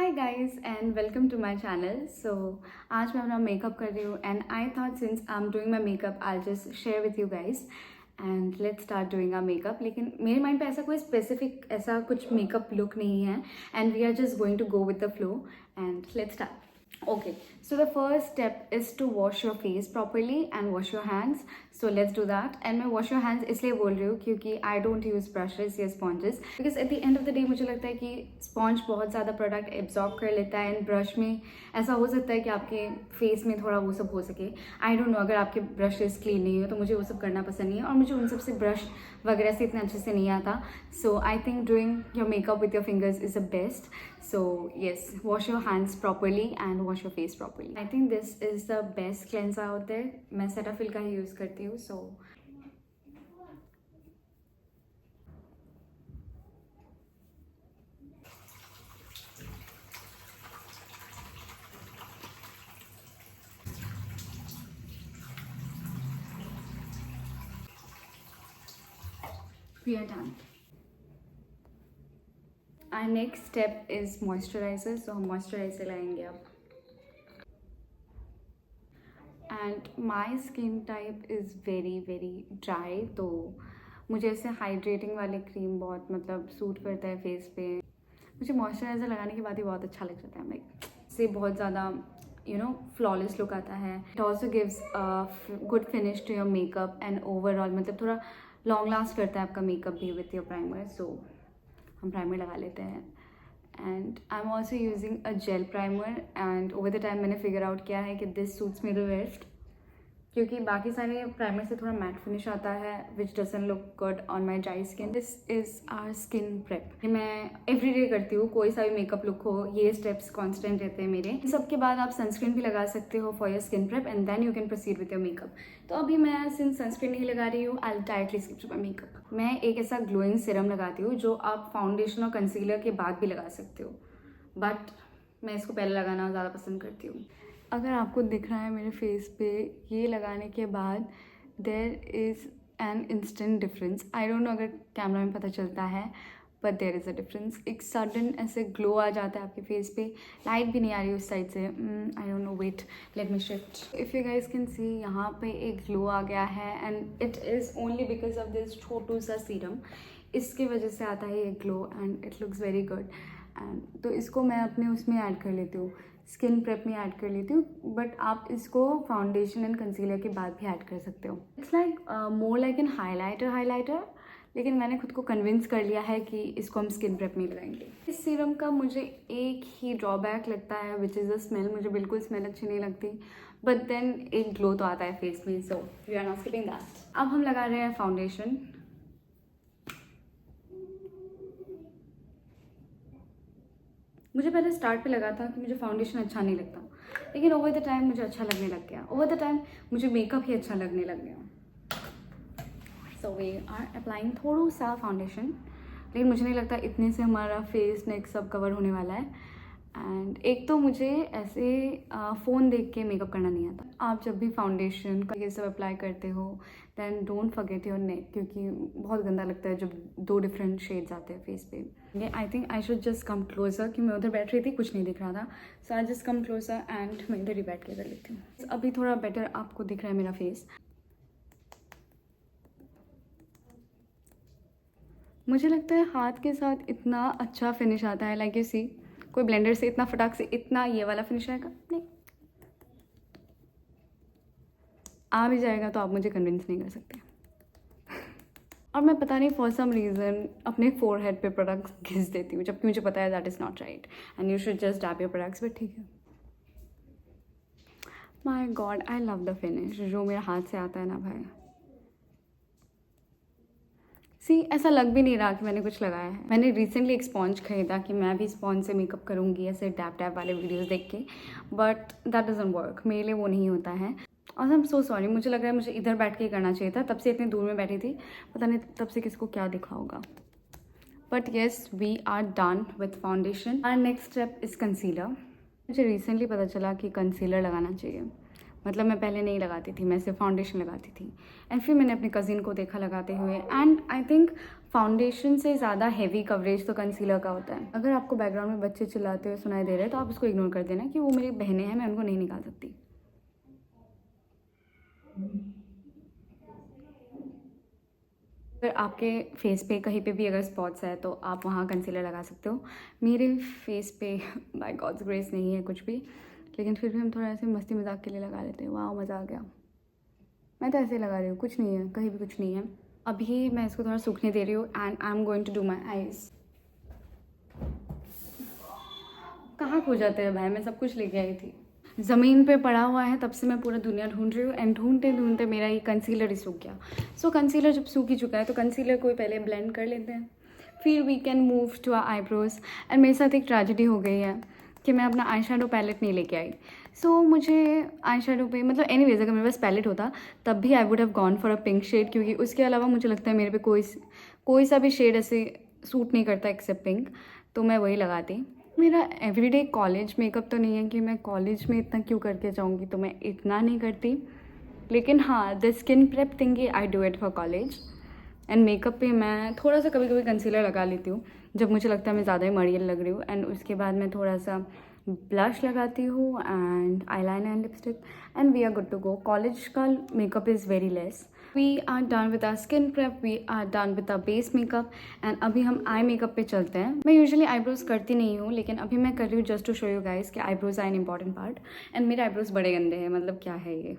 Hi guys and welcome to my channel. So आज मैं अपना मेकअप कर रही हूँ and I thought since I am doing my makeup I just share with you guys and let's start doing our makeup. लेकिन मेरे mind पे ऐसा कोई स्पेसिफिक ऐसा कुछ मेकअप लुक नहीं है and we are just going to go with the flow and let's start. Okay, so the first step is to wash your face properly and wash your hands. So let's do that. And मैं wash your hands इसलिए बोल रही हूँ क्योंकि I don't use brushes या sponges because at the end of the day मुझे लगता है कि sponge बहुत ज़्यादा product absorb कर लेता है and brush में ऐसा हो सकता है कि आपके face में थोड़ा वो सब हो सके। I don't know, अगर आपके brushes clean नहीं हो तो मुझे वो सब करना पसंद नहीं है और मुझे उन सब से brush वगैरह से इतना अच्छे से नहीं आता। So I think doing your makeup with your fingers is the best. So yes, wash your hands properly and wash your face properly. I think this is the best cleanser out there. मैं Cetaphil का ही use करती हूँ. So we are done. Our next step is moisturizer. So हम moisturizer लगाएंगे अब. And my skin type is very dry. तो मुझे ऐसे हाइड्रेटिंग वाले क्रीम बहुत मतलब सूट करता है फेस पे. मुझे मॉइस्चराइज़र लगाने के बाद ही बहुत अच्छा लग जाता है. लाइक से बहुत ज़्यादा फ्लॉलेस लुक आता है. It also gives good finish to your makeup and overall मतलब थोड़ा लॉन्ग लास्ट करता है आपका मेकअप भी विथ योर प्राइमर. सो हम प्राइमर लगा लेते हैं. And I am also using a jail primer and over the time मैंने फिगर आउट किया है कि this suits me the best क्योंकि बाकी सारे प्राइमर से थोड़ा मैट फिनिश आता है which doesn't look good on my dry skin. This is our skin prep. मैं एवरीडे करती हूँ, कोई सा भी मेकअप लुक हो ये स्टेप्स कांस्टेंट रहते हैं मेरे. इन सब के बाद आप सनस्क्रीन भी लगा सकते हो for your skin prep and then you can proceed with your makeup. तो अभी मैं सिंस सनस्क्रीन नहीं लगा रही हूँ I directly skip to my makeup. मैं एक ऐसा ग्लोइंग सीरम लगाती हूँ जो आप फाउंडेशन और कंसीलर के बाद भी लगा सकते हो, बट मैं इसको पहले लगाना ज़्यादा पसंद करती हूँ. अगर आपको दिख रहा है मेरे फेस पे ये लगाने के बाद there is an instant difference. I don't know अगर कैमरा में पता चलता है but there is a difference. एक सडन ऐसे ग्लो आ जाता है आपके फेस पे. लाइट भी नहीं आ रही उस साइड से. I don't know, wait let me shift. If you guys can see यहाँ पे एक ग्लो आ गया है and it is only because of this छोटू सा सीरम. इसकी वजह से आता है ये glow and it looks very good. And तो इसको मैं अपने उसमें ऐड कर लेती हूँ, स्किन प्रेप में ऐड कर लेती हूँ. बट आप इसको फाउंडेशन एंड कंसीलर के बाद भी ऐड कर सकते हो. It's like more like an highlighter. लेकिन मैंने खुद को कन्विंस कर लिया है कि इसको हम स्किन प्रेप में लगाएंगे. इस सीरम का मुझे एक ही ड्रॉबैक लगता है विच इज़ द स्मेल. मुझे बिल्कुल स्मेल अच्छी नहीं लगती बट देन एक ग्लो तो आता है फेस में. So we are not skipping that. अब हम लगा रहे हैं फाउंडेशन. मुझे पहले स्टार्ट पे लगा था कि मुझे फाउंडेशन अच्छा नहीं लगता, लेकिन ओवर द टाइम मुझे अच्छा लगने लग गया. ओवर द टाइम मुझे मेकअप ही अच्छा लगने लग गया. सो वी आर अप्लाइंग थोड़ा सा फाउंडेशन, लेकिन मुझे नहीं लगता इतने से हमारा फेस नेक सब कवर होने वाला है. एंड एक तो मुझे ऐसे फ़ोन देख के मेकअप करना नहीं आता. आप जब भी फाउंडेशन का ये सब अप्लाई करते हो then don't forget your neck क्योंकि बहुत गंदा लगता है जब दो डिफरेंट शेड्स आते हैं फेस पे. I think I should just come closure कि मैं उधर बैठ रही थी, कुछ नहीं दिख रहा था. So I just come closer and मैं इधर ही बैठ के कर लेती हूँ. अभी थोड़ा बेटर आपको दिख रहा है मेरा फेस. मुझे लगता है हाथ के साथ इतना अच्छा फिनिश आता है. लाइक यू सी, कोई ब्लेंडर से इतना फटाक से इतना ये वाला फिनिश आएगा नहीं. आ भी जाएगा तो आप मुझे कन्विंस नहीं कर सकते. और मैं पता नहीं फॉर सम रीज़न अपने फोरहेड पे प्रोडक्ट्स घिस देती हूँ जबकि मुझे पता है that is not right and you should just dab your products. But ठीक है. My God, I love the finish जो मेरे हाथ से आता है ना भाई. सी ऐसा लग भी नहीं रहा कि मैंने कुछ लगाया है. मैंने रिसेंटली एक स्पॉन्ज खरीदा कि मैं भी स्पॉन्ज से मेकअप करूँगी ऐसे डैप डैप वाले वीडियोस देख के, बट दैट डजंट वर्क. मेरे लिए वो नहीं होता है. और आई एम सो सॉरी. मुझे लग रहा है मुझे इधर बैठ के करना चाहिए था. तब से इतनी दूर में बैठी थी, पता नहीं तब से किसको क्या दिखा होगा. But yes, we are done with foundation. Our next step is concealer. मुझे रिसेंटली पता चला कि कंसीलर लगाना चाहिए. मतलब मैं पहले नहीं लगाती थी, मैं सिर्फ फाउंडेशन लगाती थी. एंड फिर मैंने अपने कज़िन को देखा लगाते हुए एंड आई थिंक फाउंडेशन से ज़्यादा हैवी कवरेज तो कंसीलर का होता है। अगर आपको बैकग्राउंड में बच्चे चिल्लाते हुए सुनाई दे रहे हैं तो आप उसको इग्नोर कर देना कि वो मेरी बहनें हैं, मैं उनको नहीं निकाल सकती। अगर आपके फेस पे कहीं पे भी अगर स्पॉट्स है तो आप वहाँ कंसीलर लगा सकते हो। मेरे फेस पे बाय गॉड्स ग्रेस नहीं है कुछ भी, लेकिन फिर भी हम थोड़ा ऐसे मस्ती मजाक के लिए लगा लेते हैं। वाह मज़ा आ गया। मैं तो ऐसे ही लगा रही हूँ, कुछ नहीं है, कहीं भी कुछ नहीं है। अभी मैं इसको थोड़ा सूखने दे रही हूँ and I am going to do my eyes. कहाँ खो जाते हैं भाई, मैं सब कुछ लेके आई थी। ज़मीन पे पड़ा हुआ है, तब से मैं पूरा दुनिया ढूंढ रही हूँ एंड ढूंढते ढूंढते मेरा ये कंसीलर ही सूख गया। सो कंसीलर जब सूख ही चुका है तो कंसीलर को पहले ब्लेंड कर लेते हैं, फिर we can move to our eyebrows. And मेरे साथ एक ट्रेजेडी हो गई है कि मैं अपना आई शेडो पैलेट नहीं लेके आई। सो मुझे आई शेडो पे मतलब एनीवेज अगर मेरे पास पैलेट होता तब भी I would have gone for a pink shade, क्योंकि उसके अलावा मुझे लगता है मेरे पे कोई सा भी शेड ऐसे सूट नहीं करता एक्सेप्ट पिंक, तो मैं वही लगाती। मेरा एवरीडे कॉलेज मेकअप तो नहीं है कि मैं कॉलेज में इतना क्यों करके जाऊँगी, तो मैं इतना नहीं करती। लेकिन हाँ, the skin prep thing I do it for college. And makeup पे मैं थोड़ा सा कभी कभी कंसीलर लगा लेती हूँ जब मुझे लगता है मैं ज़्यादा ही मरियल लग रही हूँ। एंड उसके बाद मैं थोड़ा सा ब्लश लगाती हूँ and eyeliner and lipstick and we are good to go. College का makeup is very less. We are done with our skin prep, we are done with our base makeup and अभी हम eye makeup पे चलते हैं। मैं usually eyebrows करती नहीं हूँ, लेकिन अभी मैं कर रही हूँ just to show you guys कि eyebrows are an important part. And मेरे आईब्रोज बड़े गंदे हैं, मतलब क्या है ये,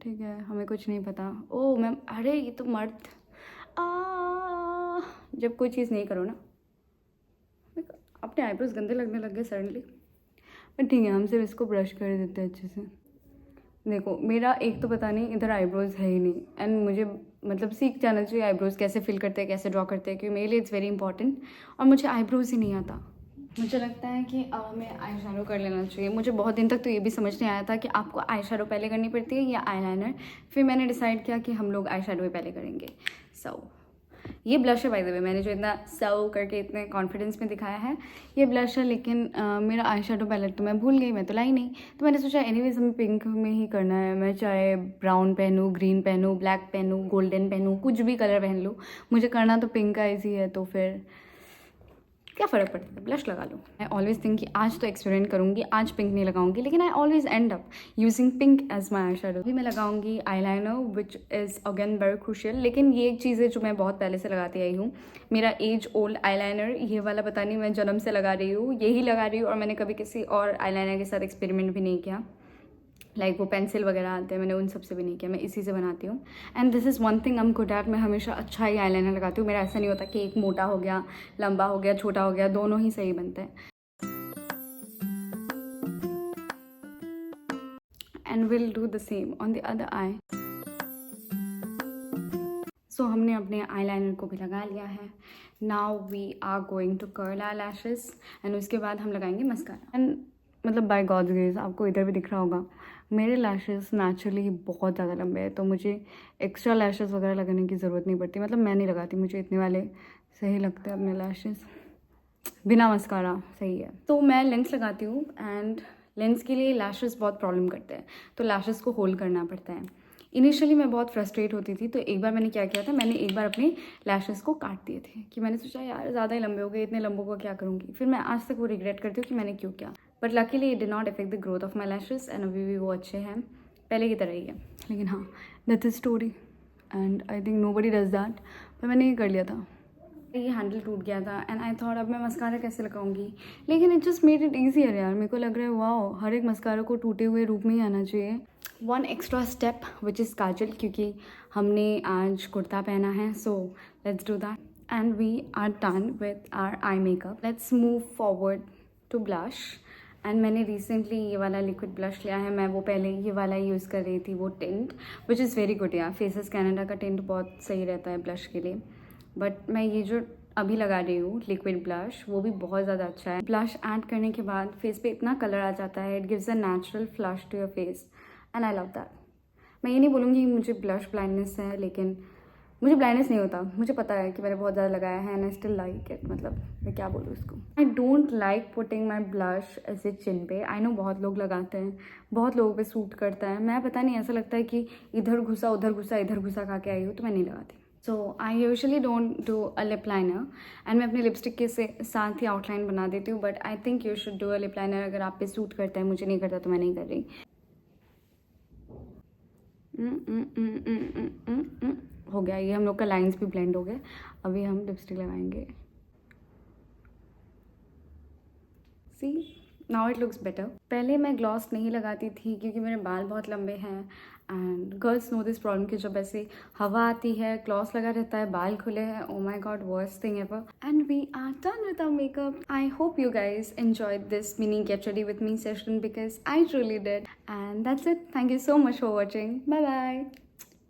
ठीक है, हमें कुछ नहीं पता। ओ मैम, अरे ये तो मर्द जब कोई चीज़ नहीं करो ना, अपने आईब्रोज गंदे लगने लग गए सडनली। पर ठीक है, हम सिर्फ इसको ब्रश कर देते हैं अच्छे से। देखो मेरा एक तो पता नहीं इधर आईब्रोज है ही नहीं, एंड मुझे मतलब सीख जाना चाहिए आईब्रोज कैसे फिल करते हैं, कैसे ड्रॉ करते हैं, क्योंकि मेरे लिए इट्स वेरी इंपॉर्टेंट। और मुझे आईब्रोज ही नहीं आता। मुझे लगता है कि अब हमें आई शेडो कर लेना चाहिए। मुझे बहुत दिन तक तो ये भी समझ नहीं आया था कि आपको आई शेडो पहले करनी पड़ती है या आईलाइनर। फिर मैंने डिसाइड किया कि हम लोग आई शेडो ही पहले करेंगे। सो ये ब्लश है बाय द वे, मैंने जो इतना सव करके इतने कॉन्फिडेंस में दिखाया है ये ब्लश है। लेकिन मेरा आई शेडो पैलेट तो मैं भूल गई, मैं तो लाई नहीं। तो मैंने सोचा एनीवेज हमें पिंक में ही करना है। मैं चाहे ब्राउन पहनूँ, ग्रीन पहनूँ, ब्लैक पहनूँ, गोल्डन पहनूँ, कुछ भी कलर पहन लूँ, मुझे करना तो पिंक का ही है। तो फिर क्या फ़र्क पड़ता है, ब्लश लगा लो। आई ऑलवेज थिंक कि आज तो एक्सपेरिमेंट करूँगी, आज पिंक नहीं लगाऊंगी, लेकिन I always end up using pink as my eyeshadow. भी मैं लगाऊंगी eyeliner which is again very crucial. लेकिन ये एक चीज़ है जो मैं बहुत पहले से लगाती आई हूँ, मेरा एज ओल्ड आईलाइनर। ये वाला पता नहीं मैं जन्म से लगा रही हूँ, यही लगा रही हूँ, और मैंने कभी किसी और आईलाइनर के साथ एक्सपेरिमेंट भी नहीं किया। लाइक वो पेंसिल वगैरह आते हैं, मैंने उन सब से भी नहीं किया, मैं इसी से बनाती हूँ। And this is one thing I am good at, मैं हमेशा अच्छा ही आईलाइनर लगाती हूँ। मेरा ऐसा नहीं होता कि एक मोटा हो गया, लंबा हो गया, छोटा हो गया, दोनों ही सही बनते हैं। And will do the same on the other eye. So हमने अपने आईलाइनर को भी लगा लिया है। Now we are going to curl our lashes and उसके बाद हम लगाएंगे मस्कारा। एंड मतलब बाय गॉड्स ग्रेस आपको इधर भी दिख रहा होगा मेरे लैशेस नेचुरली बहुत ज़्यादा लंबे हैं, तो मुझे एक्स्ट्रा लैशेस वगैरह लगाने की ज़रूरत नहीं पड़ती। मतलब मैं नहीं लगाती, मुझे इतने वाले सही लगते हैं अपने लैशेस, बिना मस्कारा सही है। तो मैं लेंस लगाती हूँ एंड लेंस के लिए लैशेस बहुत प्रॉब्लम करते हैं, तो लैशेस को होल्ड करना पड़ता है। इनिशियली मैं बहुत फ्रस्ट्रेट होती थी, तो एक बार मैंने क्या किया था, मैंने एक बार अपने लैशेस को काट दिए थे कि मैंने सोचा यार ज़्यादा ही लंबे हो गए, इतने लंबों को क्या करूँगी। फिर मैं आज तक वो रिग्रेट करती हूँ कि मैंने क्यों किया। But luckily it did not affect the growth of my lashes and अभी भी वो अच्छे हैं, पहले की तरह ही है। लेकिन हाँ, that's is story and I think nobody does that, पर मैंने ये कर लिया था। ये हैंडल टूट गया था एंड आई थॉट अब मैं मस्कारा कैसे लगाऊंगी, लेकिन it just made it easier यार। मेरे को लग रहा है वाओ, हर एक मस्कारा को टूटे हुए रूप में ही आना चाहिए। One extra step which is kajal, क्योंकि हमने आज कुर्ता पहना है, so let's do that and we are done with our eye makeup. Let's move forward to blush. And मैंने रिसेंटली ये वाला लिक्विड ब्लश लिया है। मैं वो पहले ये वाला यूज़ कर रही थी, वो tint which is very good यार। फेसेस कैनेडा का टिंट बहुत सही रहता है ब्लश के लिए, बट मैं ये जो अभी लगा रही हूँ लिक्विड ब्लश, वो भी बहुत ज़्यादा अच्छा है। ब्लश ऐड करने के बाद फेस पे इतना कलर आ जाता है, it gives a natural flush to your face and I love that. मैं ये नहीं बोलूँगी मुझे ब्लश ब्लाइंडनेस है, लेकिन मुझे ब्लाइंडनेस नहीं होता, मुझे पता है कि मैंने बहुत ज़्यादा लगाया है and I still like it. मतलब मैं क्या बोलूँ इसको, I don't like putting my blush ऐसे चिन पे। आई नो बहुत लोग लगाते हैं, बहुत लोगों पे सूट करता है। मैं पता नहीं, ऐसा लगता है कि इधर घुसा उधर घुसा इधर घुसा खा के आई हूँ, तो मैं नहीं लगाती। So I usually don't do a lip liner and मैं अपनी लिपस्टिक के साथ ही आउटलाइन बना देती हूँ, but I think you should do a lip liner. अगर आप पे सूट करता है, मुझे नहीं करता तो मैं नहीं कर रही। हो गया ये, हम लोग का लाइंस भी ब्लेंड हो गए। अभी हम लिपस्टिक लगाएंगे। सी, नाउ इट लुक्स बेटर। पहले मैं ग्लॉस नहीं लगाती थी क्योंकि मेरे बाल बहुत लंबे हैं and girls know this problem कि जब ऐसे हवा आती है, ग्लॉस लगा रहता है, बाल खुले हैं, oh my god, worst thing ever. And we are done with our makeup. I hope you guys enjoyed this mini get ready with me session because I truly did. And that's it. Thank you so much for watching. Bye bye.